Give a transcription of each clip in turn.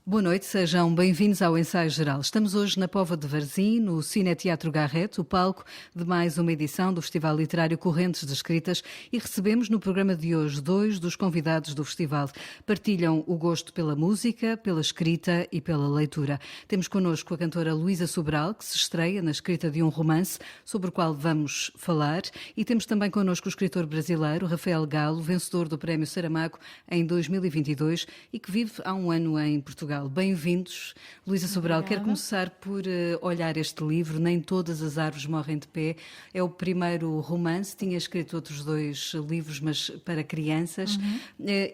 Boa noite, sejam bem-vindos ao Ensaio Geral. Estamos hoje na Póvoa de Varzim, no Cine Teatro Garrett, o palco de mais uma edição do Festival Literário Correntes de Escritas, e recebemos no programa de hoje dois dos convidados do festival. Partilham o gosto pela música, pela escrita e pela leitura. Temos connosco a cantora Luísa Sobral, que se estreia na escrita de um romance, sobre o qual vamos falar, e temos também connosco o escritor brasileiro Rafael Galo, vencedor do Prémio Saramago em 2022 e que vive há um ano em Portugal. Bem-vindos. Luísa Sobral, quero começar por olhar este livro, Nem Todas as Árvores Morrem de Pé. É o primeiro romance, tinha escrito outros dois livros, mas para crianças.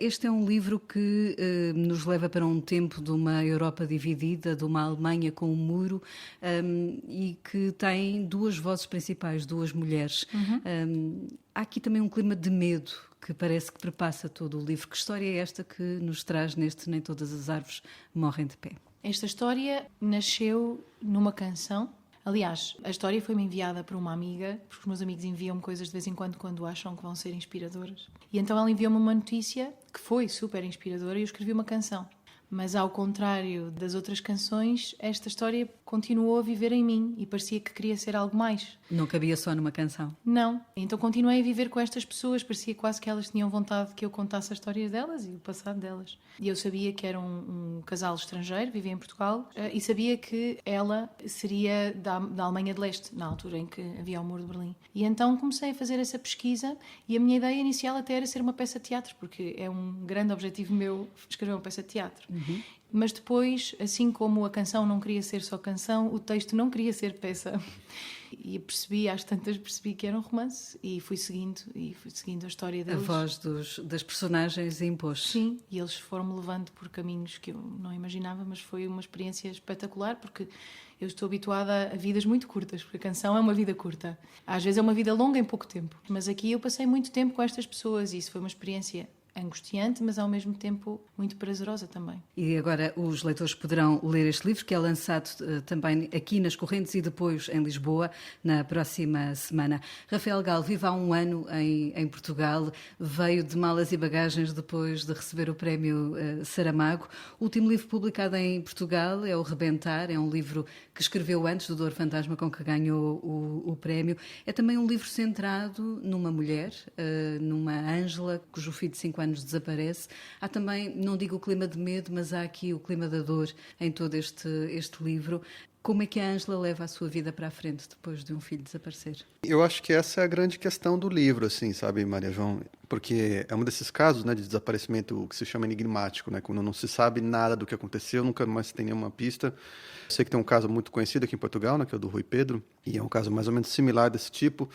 Este é um livro que nos leva para um tempo de uma Europa dividida, de uma Alemanha com um muro, e que tem duas vozes principais, duas mulheres. Há aqui também um clima de medo que parece que perpassa todo o livro. Que história é esta que nos traz neste Nem Todas as Árvores Morrem de Pé? Esta história nasceu numa canção. Aliás, a história foi-me enviada por uma amiga, porque os meus amigos enviam-me coisas de vez em quando acham que vão ser inspiradoras. E então ela enviou-me uma notícia que foi super inspiradora e eu escrevi uma canção. Mas ao contrário das outras canções, esta história continuou a viver em mim e parecia que queria ser algo mais. Não cabia só numa canção? Não. Então continuei a viver com estas pessoas, parecia quase que elas tinham vontade que eu contasse as histórias delas e o passado delas. E eu sabia que era um casal estrangeiro, vivia em Portugal, e sabia que ela seria da Alemanha de Leste, na altura em que havia o Muro de Berlim. E então comecei a fazer essa pesquisa e a minha ideia inicial até era ser uma peça de teatro, porque é um grande objetivo meu escrever uma peça de teatro. Mas depois, assim como a canção não queria ser só canção, o texto não queria ser peça. E às tantas percebi que era um romance e fui seguindo a história deles. A voz das personagens impôs. Sim, e eles foram-me levando por caminhos que eu não imaginava, mas foi uma experiência espetacular, porque eu estou habituada a vidas muito curtas, porque a canção é uma vida curta. Às vezes é uma vida longa em pouco tempo. Mas aqui eu passei muito tempo com estas pessoas e isso foi uma experiência angustiante, mas ao mesmo tempo muito prazerosa também. E agora os leitores poderão ler este livro, que é lançado também aqui nas Correntes e depois em Lisboa, na próxima semana. Rafael Galo vive há um ano em Portugal, veio de malas e bagagens depois de receber o Prémio Saramago. O último livro publicado em Portugal é o Rebentar, é um livro que escreveu antes do Dor Fantasma, com que ganhou o prémio. É também um livro centrado numa mulher, numa Ângela, cujo filho de 5 anos desaparece. Há também, não digo o clima de medo, mas há aqui o clima da dor em todo este livro. Como é que a Ângela leva a sua vida para a frente depois de um filho desaparecer? Eu acho que essa é a grande questão do livro, assim, sabe, Maria João? Porque é um desses casos, né, de desaparecimento que se chama enigmático, né, quando não se sabe nada do que aconteceu, nunca mais tem nenhuma pista. Eu sei que tem um caso muito conhecido aqui em Portugal, né, que é o do Rui Pedro, e é um caso mais ou menos similar desse tipo.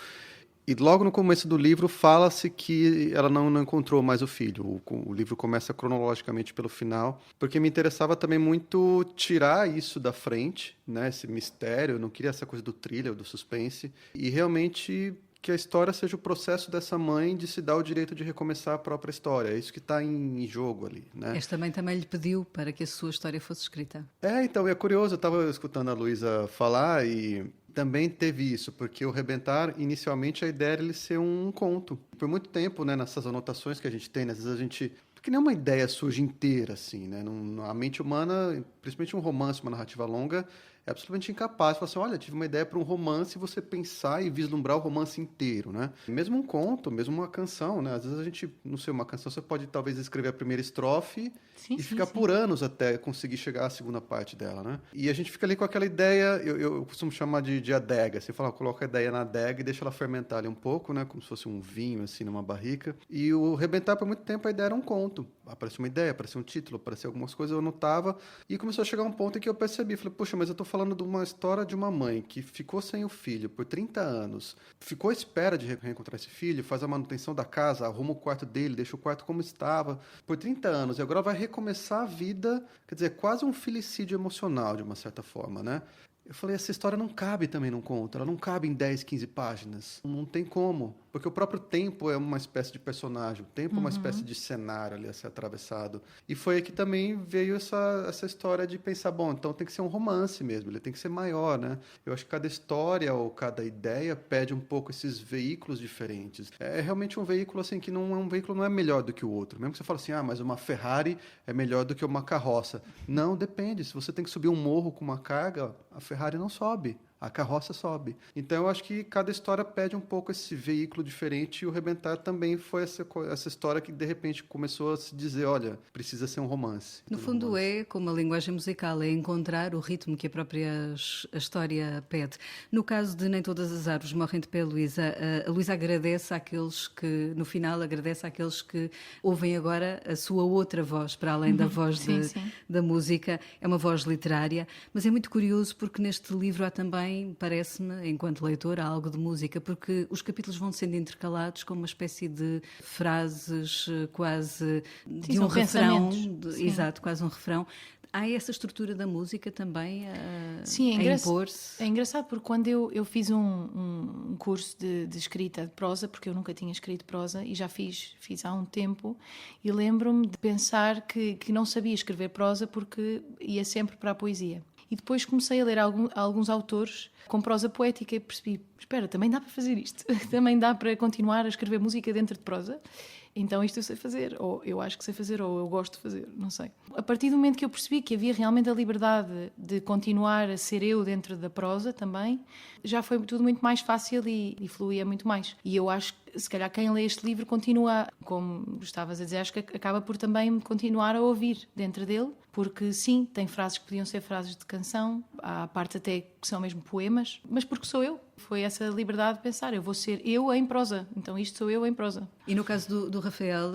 E logo no começo do livro fala-se que ela não encontrou mais o filho. O livro começa cronologicamente pelo final, porque me interessava também muito tirar isso da frente, né, esse mistério. Eu não queria essa coisa do thriller, do suspense, e realmente que a história seja o processo dessa mãe de se dar o direito de recomeçar a própria história. É isso que está em jogo ali, né? Esta mãe também lhe pediu para que a sua história fosse escrita. Então, é curioso, eu estava escutando a Luísa falar e também teve isso, porque o Rebentar, inicialmente, a ideia era ele ser um conto. Por muito tempo, né, nessas anotações que a gente tem, né, às vezes a gente... Porque nenhuma ideia surge inteira, assim, né? A mente humana, principalmente um romance, uma narrativa longa, é absolutamente incapaz de falar assim, olha, tive uma ideia para um romance e você pensar e vislumbrar o romance inteiro, né? Mesmo um conto, mesmo uma canção, né? Às vezes a gente, não sei, uma canção você pode talvez escrever a primeira estrofe e ficar por anos até conseguir chegar à segunda parte dela, né? E a gente fica ali com aquela ideia, eu costumo chamar de adega, você fala, coloca a ideia na adega e deixa ela fermentar ali um pouco, né? Como se fosse um vinho, assim, numa barrica. E o Rebentar, por muito tempo, a ideia era um conto. Apareceu uma ideia, apareceu um título, apareceu algumas coisas, eu anotava, e começou a chegar um ponto em que eu percebi, falei, poxa, mas eu tô falando de uma história de uma mãe que ficou sem o filho por 30 anos, ficou à espera de reencontrar esse filho, faz a manutenção da casa, arruma o quarto dele, deixa o quarto como estava, por 30 anos, e agora vai recomeçar a vida, quer dizer, quase um filicídio emocional, de uma certa forma, né? Eu falei, essa história não cabe também num conto, ela não cabe em 10, 15 páginas, não tem como. Porque o próprio tempo é uma espécie de personagem, o tempo é uma espécie de cenário ali a ser atravessado. E foi aí que também veio essa história de pensar, bom, então tem que ser um romance mesmo, ele tem que ser maior, né? Eu acho que cada história ou cada ideia pede um pouco esses veículos diferentes. É realmente um veículo assim que não é melhor do que o outro. Mesmo que você fale assim, mas uma Ferrari é melhor do que uma carroça. Não, depende. Se você tem que subir um morro com uma carga, a Ferrari não sobe. A carroça sobe. Então, eu acho que cada história pede um pouco esse veículo diferente, e o Rebentar também foi essa história que, de repente, começou a se dizer, olha, precisa ser um romance. No fundo é como a linguagem musical, é encontrar o ritmo que a própria história pede. No caso de Nem Todas as Árvores Morrem de Pé, Luísa, a Luísa agradece àqueles que, no final, agradece àqueles que ouvem agora a sua outra voz, para além da voz sim. da música. É uma voz literária, mas é muito curioso porque neste livro há também, parece-me, enquanto leitor, há algo de música, porque os capítulos vão sendo intercalados com uma espécie de frases quase de um refrão. Exato, quase um refrão. Há essa estrutura da música também a impor-se? É engraçado porque quando eu fiz um curso de escrita de prosa, porque eu nunca tinha escrito prosa e já fiz há um tempo, e lembro-me de pensar que não sabia escrever prosa porque ia sempre para a poesia. E depois comecei a ler alguns autores com prosa poética e percebi, espera, também dá para fazer isto? Também dá para continuar a escrever música dentro de prosa? Então isto eu sei fazer, ou eu acho que sei fazer, ou eu gosto de fazer, não sei. A partir do momento que eu percebi que havia realmente a liberdade de continuar a ser eu dentro da prosa também, já foi tudo muito mais fácil e fluía muito mais. E eu acho que, se calhar, quem lê este livro continua, como estavas a dizer, acho que acaba por também continuar a ouvir dentro dele, porque sim, tem frases que podiam ser frases de canção, há partes até que são mesmo poemas, mas porque sou eu. Foi essa liberdade de pensar, eu vou ser eu em prosa, então isto sou eu em prosa. E no caso do Rafael,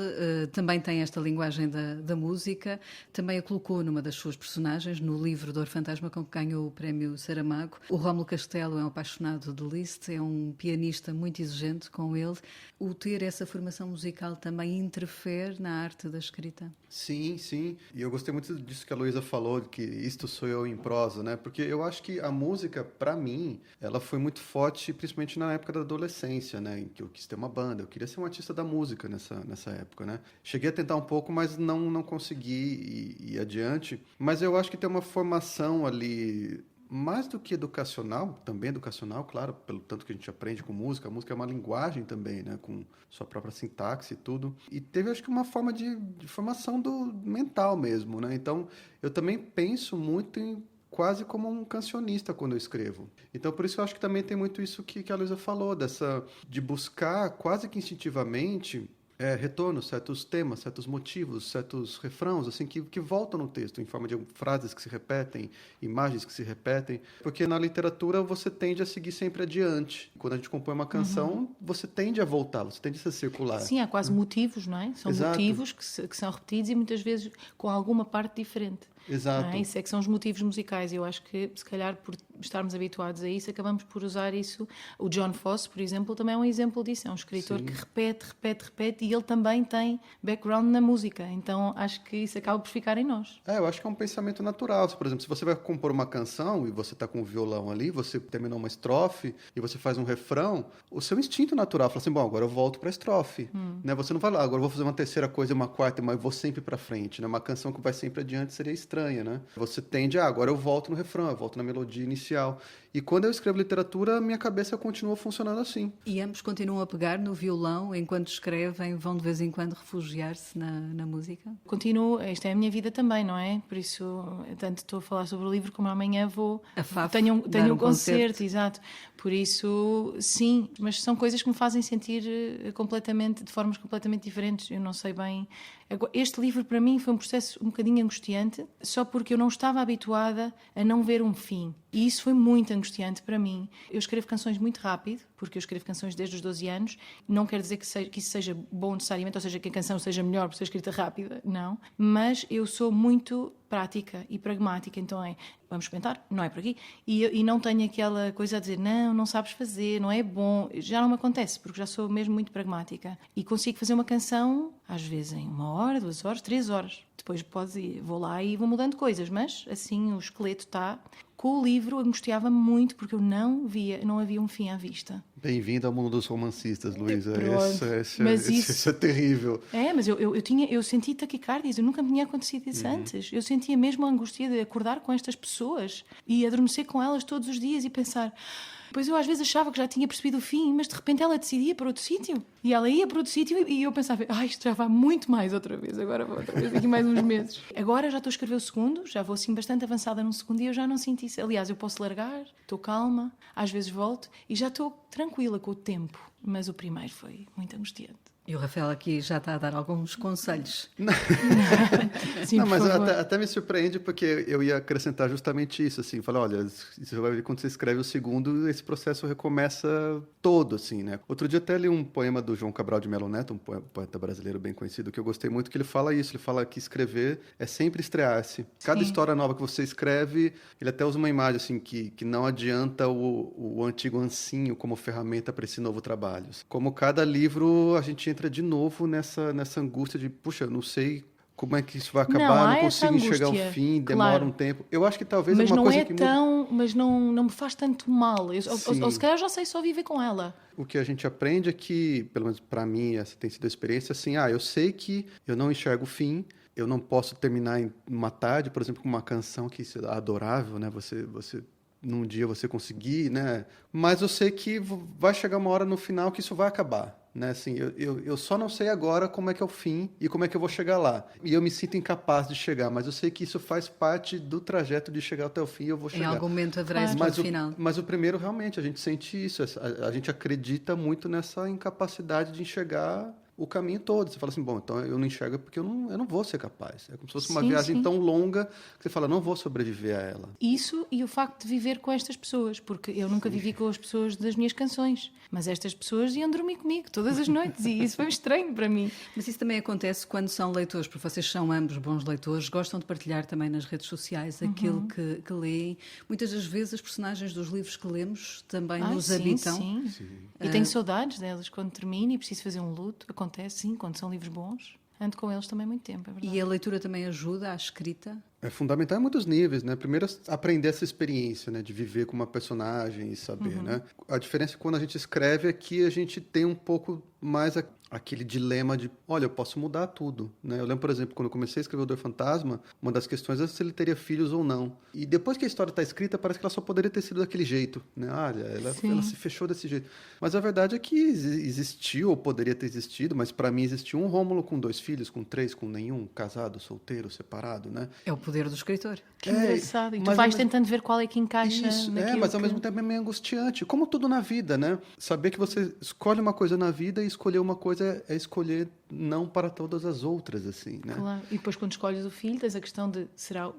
também tem esta linguagem da música, também a colocou numa das suas personagens, no livro Dor Fantasma, com que ganhou o prémio Saramago. O Rómulo Castelo é um apaixonado de Liszt, é um pianista muito exigente com ele. O ter essa formação musical também interfere na arte da escrita? Sim, sim. E eu gostei muito disso que a Luísa falou, de que isto sou eu em prosa, né? Porque eu acho que a música, para mim, ela foi muito forte, principalmente na época da adolescência, né? Em que eu quis ter uma banda, eu queria ser um artista da música nessa época, né? Cheguei a tentar um pouco, mas não consegui ir adiante. Mas eu acho que tem uma formação ali, mais do que educacional, também educacional, claro, pelo tanto que a gente aprende com música. A música é uma linguagem também, né? Com sua própria sintaxe e tudo. E teve, acho que, uma forma de formação mental mesmo, né? Então, eu também penso muito em quase como um cancionista quando eu escrevo. Então, por isso eu acho que também tem muito isso que a Luísa falou, de buscar quase que instintivamente retorno, certos temas, certos motivos, certos refrãos, assim, que voltam no texto, em forma de frases que se repetem, imagens que se repetem, porque na literatura você tende a seguir sempre adiante. Quando a gente compõe uma canção, você tende a voltar, você tende a ser circular. Sim, há quase motivos, não é? São Exato. motivos que são repetidos e muitas vezes com alguma parte diferente. Exato. Isso é que são os motivos musicais. Eu acho que, se calhar, por estarmos habituados a isso, acabamos por usar isso. O John Fosse, por exemplo, também é um exemplo disso. É um escritor que repete, e ele também tem background na música. Então, acho que isso acaba por ficar em nós. Eu acho que é um pensamento natural. Por exemplo, se você vai compor uma canção e você está com o violão ali, você terminou uma estrofe e você faz um refrão, o seu instinto natural fala assim, bom, agora eu volto para a estrofe. Né? Você não vai lá, agora eu vou fazer uma terceira coisa, uma quarta, mas eu vou sempre para frente. Né? Uma canção que vai sempre adiante seria estranha, né? Você tende, agora eu volto no refrão, eu volto na melodia inicial. E quando eu escrevo literatura, minha cabeça continua funcionando assim. E ambos continuam a pegar no violão enquanto escrevem, vão de vez em quando refugiar-se na música? Continuo, esta é a minha vida também, não é? Por isso, tanto estou a falar sobre o livro como amanhã tenho um concerto, exato. Por isso, sim, mas são coisas que me fazem sentir de formas completamente diferentes. Eu não sei bem. Este livro para mim foi um processo um bocadinho angustiante, só porque eu não estava habituada a não ver um fim. E isso foi muito angustiante para mim. Eu escrevo canções muito rápido, porque eu escrevo canções desde os 12 anos. Não quer dizer que isso seja bom necessariamente, ou seja, que a canção seja melhor por ser escrita rápida, não. Mas eu sou muito prática e pragmática, então vamos experimentar, não é por aqui. E não tenho aquela coisa a dizer, não sabes fazer, não é bom. Já não me acontece, porque já sou mesmo muito pragmática. E consigo fazer uma canção, às vezes em 1 hora, 2 horas, 3 horas. Depois vou lá e vou mudando coisas, mas assim o esqueleto está. Com o livro angustiava-me muito porque eu não havia um fim à vista. Bem-vindo ao mundo dos romancistas, Luísa. Mas Isso é terrível. Mas eu senti taquicardias, eu nunca me tinha acontecido isso antes. Eu sentia mesmo a angústia de acordar com estas pessoas e adormecer com elas todos os dias e pensar... Pois eu às vezes achava que já tinha percebido o fim, mas de repente ela decidia para outro sítio. E ela ia para outro sítio e eu pensava, isto já vai muito mais outra vez, agora vou outra vez, daqui mais uns meses. Agora já estou a escrever o segundo, já vou assim bastante avançada num segundo e eu já não sinto isso. Aliás, eu posso largar, estou calma, às vezes volto e já estou tranquila com o tempo. Mas o primeiro foi muito angustiante. E o Rafael aqui já está a dar alguns conselhos. Sim, não, mas favor. até me surpreende porque eu ia acrescentar justamente isso, assim, falar, olha, você vai ver quando você escreve o segundo, esse processo recomeça todo, assim, né? Outro dia até li um poema do João Cabral de Melo Neto, um poeta brasileiro bem conhecido, que eu gostei muito, que ele fala isso, ele fala que escrever é sempre estrear-se. Cada história nova que você escreve, ele até usa uma imagem, assim, que não adianta o antigo ancinho como ferramenta para esse novo trabalho. Como cada livro, a gente entra de novo nessa angústia de, puxa, eu não sei como é que isso vai acabar, não consigo enxergar o fim, demora um tempo. Eu acho que talvez mas uma não coisa é que tão, mas não me faz tanto mal. Ou se calhar eu já sei só viver com ela. O que a gente aprende é que, pelo menos para mim, essa tem sido a experiência, assim, eu sei que eu não enxergo o fim, eu não posso terminar em uma tarde, por exemplo, com uma canção que é adorável, né? Você num dia você conseguir, né? Mas eu sei que vai chegar uma hora no final que isso vai acabar, né? Assim, eu só não sei agora como é que é o fim e como é que eu vou chegar lá. E eu me sinto incapaz de chegar, mas eu sei que isso faz parte do trajeto de chegar até o fim e eu vou chegar. Em algum momento haverá esse ponto final. Mas o primeiro, realmente, a gente sente isso. A gente acredita muito nessa incapacidade de enxergar o caminho todo. Você fala assim, bom, então eu não enxergo porque eu não vou ser capaz. É como se fosse uma viagem tão longa que você fala, não vou sobreviver a ela. Isso e o facto de viver com estas pessoas, porque eu nunca vivi com as pessoas das minhas canções, mas estas pessoas iam dormir comigo todas as noites e isso foi estranho para mim. Mas isso também acontece quando são leitores, porque vocês são ambos bons leitores, gostam de partilhar também nas redes sociais aquilo que leem. Muitas das vezes as personagens dos livros que lemos também nos habitam. Sim. E tenho saudades delas quando termino e preciso fazer um luto. Acontece, sim, quando são livros bons. Ando com eles também muito tempo, é verdade. E a leitura também ajuda à escrita? É fundamental em muitos níveis, né? Primeiro, aprender essa experiência, né? De viver com uma personagem e saber, né? A diferença quando a gente escreve é que a gente tem um pouco mais aquele dilema de, olha, eu posso mudar tudo, né? Eu lembro, por exemplo, quando eu comecei a escrever O Dor Fantasma, uma das questões é se ele teria filhos ou não. E depois que a história está escrita, parece que ela só poderia ter sido daquele jeito, né? Olha, ela se fechou desse jeito. Mas a verdade é que existiu, ou poderia ter existido, mas para mim existiu um Rômulo com 2 filhos, com 3, com nenhum, casado, solteiro, separado, né? É o poder do escritor. Que engraçado. E tu vais tentando ver qual é que encaixa naquilo mas ao mesmo tempo é meio angustiante. Como tudo na vida, né? Saber que você escolhe uma coisa na vida e escolher uma coisa é escolher não para todas as outras, assim, né? Claro. E depois quando escolhes o filho, tens a questão de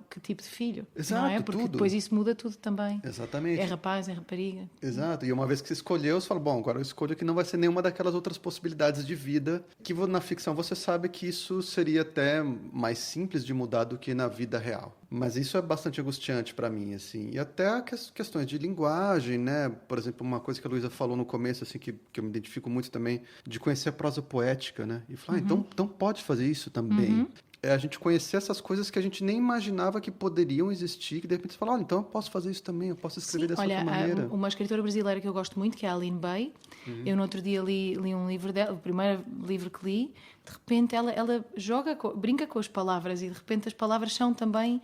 que tipo de filho? Exato, não é? Porque tudo. Depois isso muda tudo também. Exatamente. É rapaz, é rapariga. Exato. E uma vez que você escolheu, você fala, bom, agora eu escolho que não vai ser nenhuma daquelas outras possibilidades de vida que na ficção você sabe que isso seria até mais simples de mudar do que na vida real. Mas isso é bastante angustiante para mim, assim. E até questões de linguagem, né? Por exemplo, uma coisa que a Luísa falou no começo, assim, que eu me identifico muito também, de conhecer a prosa poética, né? E falar, então pode fazer isso também. É a gente conhecer essas coisas que a gente nem imaginava que poderiam existir, que de repente você fala, olha, então eu posso fazer isso também, eu posso escrever dessa outra maneira. Uma escritora brasileira que eu gosto muito, que é a Aline Bay, eu no outro dia li um livro dela, o primeiro livro que li, de repente ela brinca com as palavras e de repente as palavras são também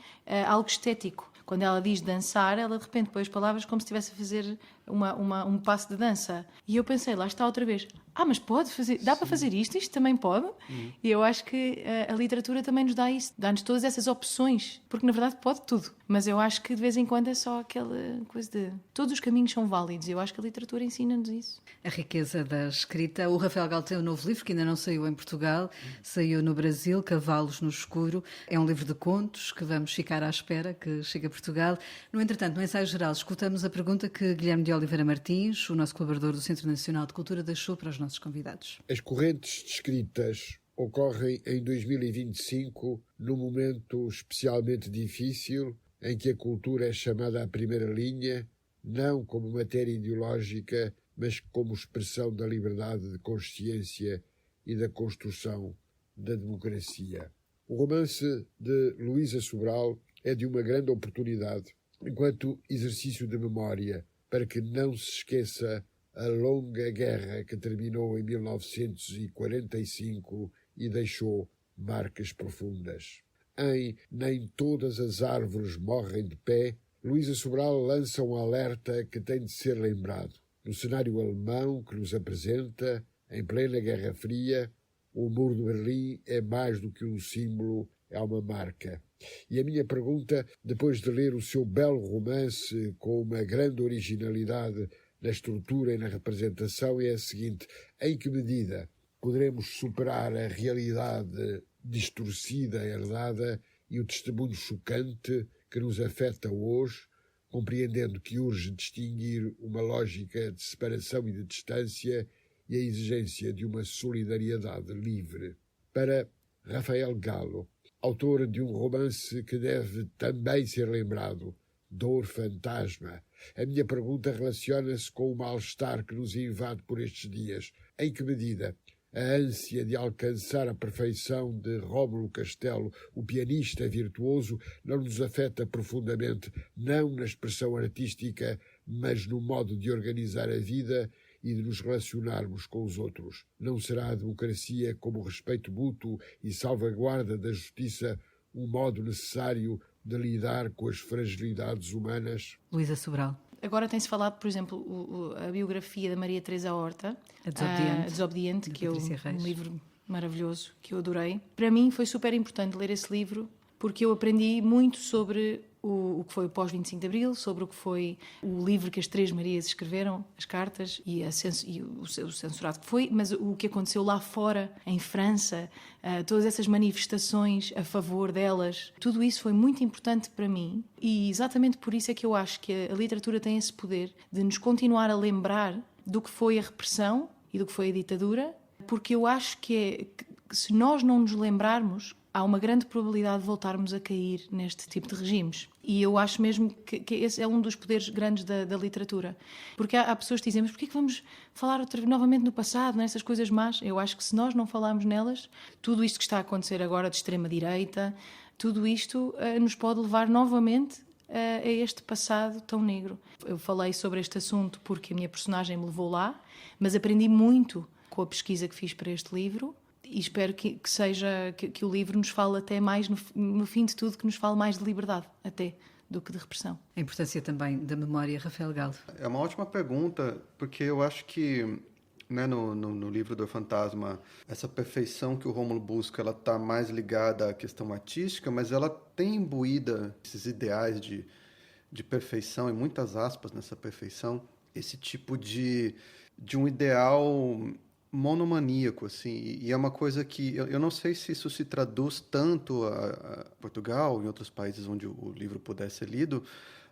algo estético. Quando ela diz dançar, ela de repente põe as palavras como se estivesse a fazer um passo de dança. E eu pensei, lá está outra vez. Mas pode fazer, dá para fazer isto também pode. E eu acho que a literatura também nos dá isso, dá-nos todas essas opções, porque na verdade pode tudo. Mas eu acho que de vez em quando é só aquela coisa de todos os caminhos são válidos. Eu acho que a literatura ensina-nos isso. A riqueza da escrita. O Rafael Galo tem um novo livro que ainda não saiu em Portugal, saiu no Brasil, Cavalos no Escuro. É um livro de contos que vamos ficar à espera que chegue a Portugal. No entretanto, no ensaio geral, escutamos a pergunta que Guilherme de Oliveira Martins, o nosso colaborador do Centro Nacional de Cultura, deixou para os nossos convidados. As correntes descritas ocorrem em 2025, num momento especialmente difícil, em que a cultura é chamada à primeira linha, não como matéria ideológica, mas como expressão da liberdade de consciência e da construção da democracia. O romance de Luísa Sobral é de uma grande oportunidade, enquanto exercício de memória, para que não se esqueça a longa guerra que terminou em 1945 e deixou marcas profundas. Em Nem Todas as Árvores Morrem de Pé, Luísa Sobral lança um alerta que tem de ser lembrado. No cenário alemão que nos apresenta, em plena Guerra Fria, o Muro de Berlim é mais do que um símbolo, é uma marca. E a minha pergunta, depois de ler o seu belo romance com uma grande originalidade na estrutura e na representação, é a seguinte: em que medida poderemos superar a realidade distorcida, herdada, e o testemunho chocante que nos afeta hoje, compreendendo que urge distinguir uma lógica de separação e de distância e a exigência de uma solidariedade livre? Para Rafael Galo, autor de um romance que deve também ser lembrado, Dor Fantasma, a minha pergunta relaciona-se com o mal-estar que nos invade por estes dias. Em que medida a ânsia de alcançar a perfeição de Rómulo Castelo, o pianista virtuoso, não nos afeta profundamente, não na expressão artística, mas no modo de organizar a vida e de nos relacionarmos com os outros? Não será a democracia, como o respeito mútuo e salvaguarda da justiça, um modo necessário de lidar com as fragilidades humanas? Luísa Sobral. Agora tem-se falado, por exemplo, a biografia da Maria Teresa Horta, A Desobediente, que é Patrícia um livro maravilhoso, que eu adorei. Para mim foi super importante ler esse livro, porque eu aprendi muito sobre o que foi o pós-25 de Abril, sobre o que foi o livro que as Três Marias escreveram, as cartas, e o censurado que foi, mas o que aconteceu lá fora, em França, todas essas manifestações a favor delas, tudo isso foi muito importante para mim, e exatamente por isso é que eu acho que a literatura tem esse poder de nos continuar a lembrar do que foi a repressão e do que foi a ditadura, porque eu acho que se nós não nos lembrarmos, há uma grande probabilidade de voltarmos a cair neste tipo de regimes. E eu acho mesmo que esse é um dos poderes grandes da literatura. Porque há pessoas que dizem, mas porquê que vamos falar novamente no passado, nessas coisas más? Eu acho que se nós não falarmos nelas, tudo isto que está a acontecer agora de extrema-direita, tudo isto nos pode levar novamente a este passado tão negro. Eu falei sobre este assunto porque a minha personagem me levou lá, mas aprendi muito com a pesquisa que fiz para este livro. E espero que o livro nos fale até mais, no fim de tudo, que nos fale mais de liberdade, até, do que de repressão. A importância também da memória, Rafael Galo. É uma ótima pergunta, porque eu acho que, né, no livro do Fantasma, essa perfeição que o Rômulo busca, ela está mais ligada à questão artística, mas ela tem imbuída esses ideais de perfeição, e muitas aspas nessa perfeição, esse tipo de um ideal monomaníaco, assim, e é uma coisa que eu não sei se isso se traduz tanto a Portugal, em outros países onde o livro puder ser lido,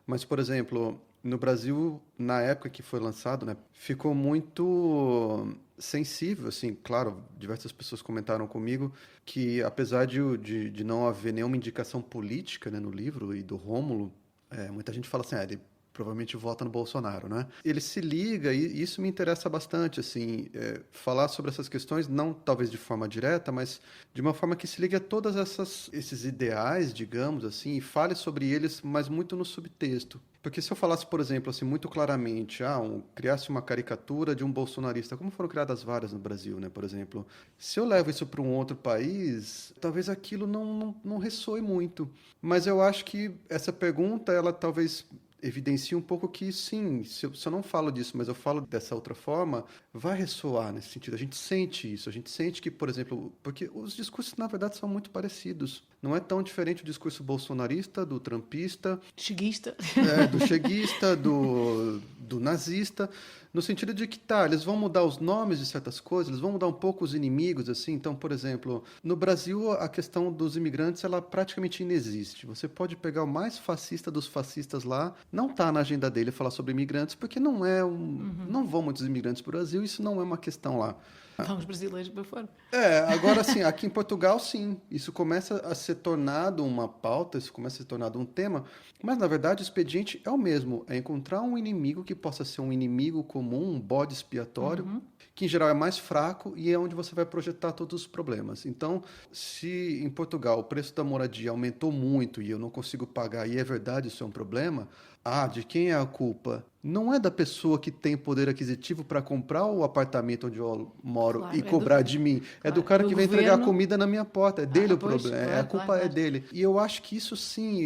mas, por exemplo, no Brasil, na época que foi lançado, né, ficou muito sensível, assim, claro, diversas pessoas comentaram comigo que, apesar de não haver nenhuma indicação política, né, no livro e do Rômulo, muita gente fala assim, ele provavelmente vota no Bolsonaro, né? Ele se liga, e isso me interessa bastante, assim, falar sobre essas questões, não talvez de forma direta, mas de uma forma que se ligue a todos esses ideais, digamos assim, e fale sobre eles, mas muito no subtexto. Porque se eu falasse, por exemplo, assim, muito claramente, criasse uma caricatura de um bolsonarista, como foram criadas várias no Brasil, né, por exemplo, se eu levo isso para um outro país, talvez aquilo não ressoe muito. Mas eu acho que essa pergunta, ela talvez evidencia um pouco que, sim, se eu não falo disso, mas eu falo dessa outra forma, vai ressoar nesse sentido. A gente sente isso. A gente sente que, por exemplo, porque os discursos, na verdade, são muito parecidos. Não é tão diferente o discurso bolsonarista, do trumpista, Cheguista. do cheguista, do nazista, no sentido de que, eles vão mudar os nomes de certas coisas, eles vão mudar um pouco os inimigos, assim. Então, por exemplo, no Brasil, a questão dos imigrantes, ela praticamente inexiste. Você pode pegar o mais fascista dos fascistas lá, não está na agenda dele falar sobre imigrantes, porque não vão muitos imigrantes para o Brasil, isso não é uma questão lá. Vamos brasileiros para fora. Agora sim, aqui em Portugal, sim, isso começa a ser tornado uma pauta, isso começa a ser tornado um tema, mas na verdade o expediente é o mesmo, é encontrar um inimigo que possa ser um inimigo comum, um bode expiatório, que em geral é mais fraco e é onde você vai projetar todos os problemas. Então, se em Portugal o preço da moradia aumentou muito e eu não consigo pagar, e é verdade, isso é um problema, de quem é a culpa? não é da pessoa que tem poder aquisitivo para comprar o apartamento onde eu moro Claro, e é cobrar do- de mim. É do claro, cara do que vem entregar governo. comida na minha porta. É dele o Pois, problema. claro, A culpa claro, é claro. dele. E eu acho que isso sim,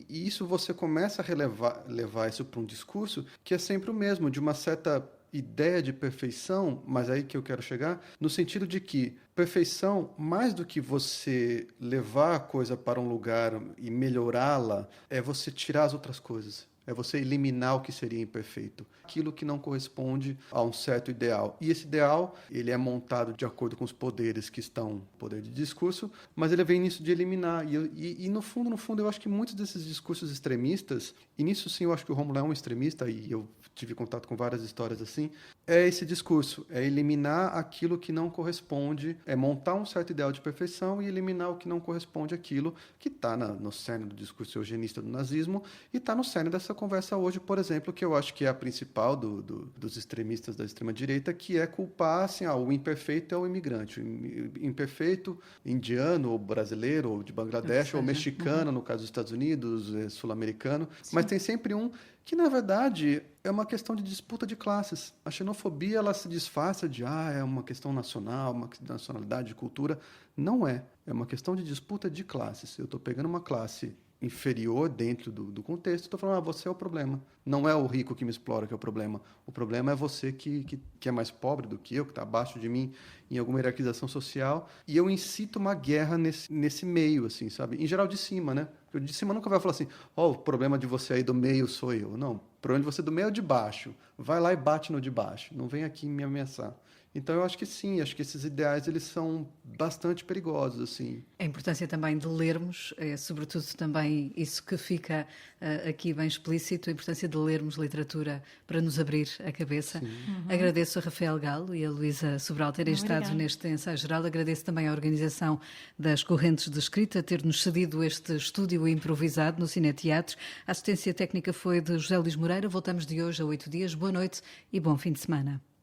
e isso você começa a levar isso para um discurso que é sempre o mesmo, de uma certa ideia de perfeição, mas aí que eu quero chegar, no sentido de que perfeição, mais do que você levar a coisa para um lugar e melhorá-la, é você tirar as outras coisas. É você eliminar o que seria imperfeito, aquilo que não corresponde a um certo ideal. E esse ideal, ele é montado de acordo com os poderes que estão, poder de discurso, mas ele vem nisso de eliminar. E no fundo, eu acho que muitos desses discursos extremistas, e nisso sim eu acho que o Rômulo é um extremista, e eu tive contato com várias histórias assim, é esse discurso, é eliminar aquilo que não corresponde, é montar um certo ideal de perfeição e eliminar o que não corresponde àquilo que está no cerne do discurso eugenista do nazismo e está no cerne dessa conversa hoje, por exemplo, que eu acho que é a principal dos extremistas da extrema-direita, que é culpar, assim, o imperfeito é o imigrante. O imperfeito indiano, ou brasileiro, ou de Bangladesh, ou mexicano, no caso dos Estados Unidos, sul-americano, mas tem sempre um que, na verdade, é uma questão de disputa de classes. A xenofobia, ela se disfarça de, é uma questão nacional, uma nacionalidade, de cultura. Não é. É uma questão de disputa de classes. Eu estou pegando uma classe inferior dentro do contexto, estou falando, você é o problema. Não é o rico que me explora que é o problema. O problema é você que é mais pobre do que eu, que está abaixo de mim em alguma hierarquização social. E eu incito uma guerra nesse meio, assim, sabe? Em geral, de cima, né? O de cima nunca vai falar assim, o problema de você aí do meio sou eu. Não, o problema de você do meio é o de baixo. Vai lá e bate no de baixo. Não vem aqui me ameaçar. Então, eu acho que sim, acho que esses ideais, eles são bastante perigosos, assim. A importância também de lermos, sobretudo também isso que fica aqui bem explícito, a importância de lermos literatura para nos abrir a cabeça. Agradeço a Rafael Galo e a Luísa Sobral terem estado neste ensaio geral. Agradeço também à organização das Correntes de Escrita ter-nos cedido este estúdio improvisado no Cineteatro. A assistência técnica foi de José Luís Moreira. Voltamos de hoje a 8 dias. Boa noite e bom fim de semana.